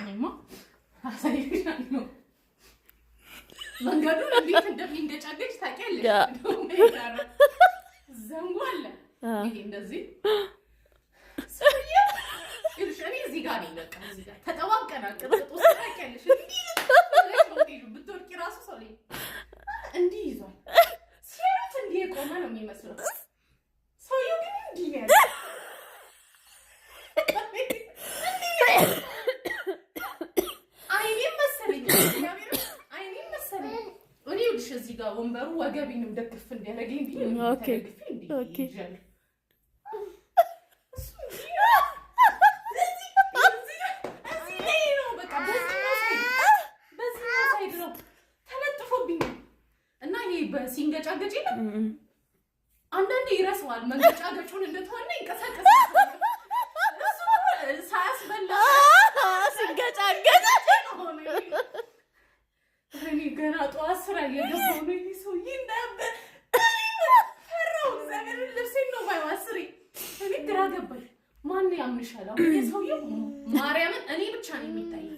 እኔማ አሳይሻለሁ መንገዱን እንዴት እንደሚንገጫገጭ ታውቂያለሽ ዘንጉ አለ ይሄ እንደዚህ እኔ እዚህ ጋር ነኝ በቃ እዚህ ጋር ተጠዋቀናል ቅጥቅጥ ውስጥ ታውቂያለሽ ብትወድቂ ራሱ ሰው ላይ እንዲህ ይዟል ሲያዩት እንዲህ የቆመ ነው የሚመስለው ሰውዬው ግን እንዲህ ያለ እዚህ ጋር ወንበሩ ወገቤንም ደግፍ እንዲያደርገኝ ቢል ኦኬ ኦኬ ሲንገጫገጭ ይላል አንዳንዴ ይረሳዋል መንገጫገጩን እንደተሆነ ይንቀሳቀሳል እሱ ሳያስበላ ሲንገጫገጭ እኔ ገና ጠዋት ስራ እየገባሁ ነው ይሄ ሰውዬ እንዳያበል ፈራሁ እግዚአብሔር ልብሴን ነው ባይዋስሪ እኔ ግራ ገባኝ ማን ያምንሻል አሁን ይሄ ሰውዬ ማርያምን እኔ ብቻ ነው የሚታየው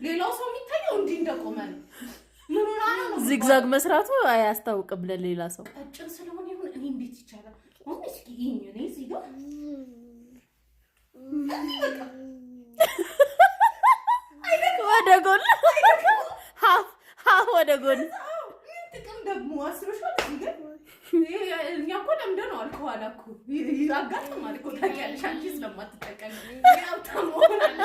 ሌላው ሰው የሚታየው እንዲህ እንደቆመ ነው ዚግዛግ መስራቱ አያስታውቅም ለሌላ ሰው ቀጭን ስለሆነ ይሁን እኔ እንዴት ይቻላል አሁን እስኪ ይሄን እኔ እዚህ ጋር ወደ ጎን ወደ ጎን ጥቅም ደግሞ አስሮሻል እኛ እኮ ለምደነዋል ከኋላ እኮ ያጋጥማል እኮ ታውቂያለሽ አንቺ ስለማትጠቀሚ ያው ተሞናል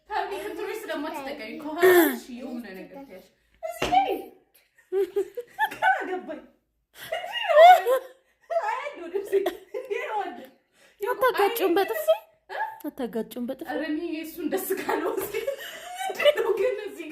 ታውቂ ክትሮች ስለማትጠቀሚ ከኋላ እሺ የሆነ ነገር ታያሽ እዚህ ላይ ገባኝ አታጋጩን በጥፊ ኧረ እኔ እሱን ደስ ካለው እስኪ ምንድን ነው ግን እዚህ